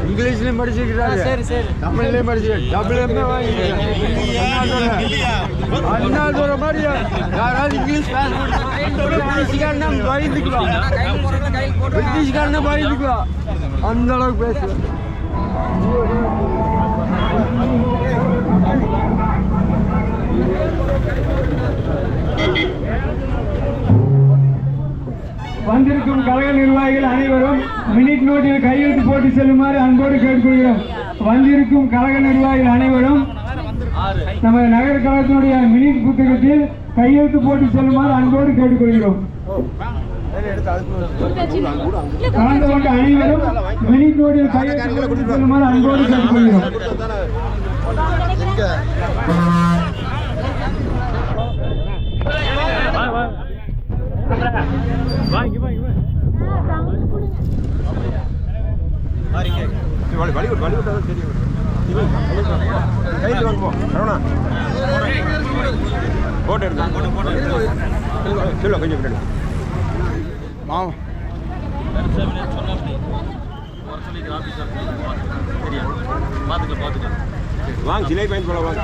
இங்கிலீஷ்லயும் படிச்சுக்கிறாரு, தமிழ்லயும் படிச்சு double MA Annadurai மாதிரி யாராவது இங்கிலீஷ் பிரிட்டிஷ்காரனா பயந்துக்குவா, பிரிட்டிஷ்காரனா பயந்துக்குவா, அந்த அளவுக்கு பேசுவேன். வந்திருக்கும் கழக நிர்வாகிகள் அனைவரும் மினிட் நோட்டில் கையெழுத்து போட்டு செல்லுமாறு அன்போடு கேட்டுக்கொள்கிறோம். வந்திருக்கும் கழக நிர்வாகிகள் அனைவரும் நமது நகர கழகத்தினுடைய மினிட் புத்தகத்தில் கையெழுத்து போட்டு செல்லுமாறு அன்போடு கேட்டுக்கொள்கிறோம். கலந்து கொண்ட அனைவரும் மினிட் நோட்டில் கையெழுத்து போட்டு செல்லுமாறு அன்போடு கேட்டுக்கொள்கிறோம். வாங்க சிலை பயன் போல வாங்க.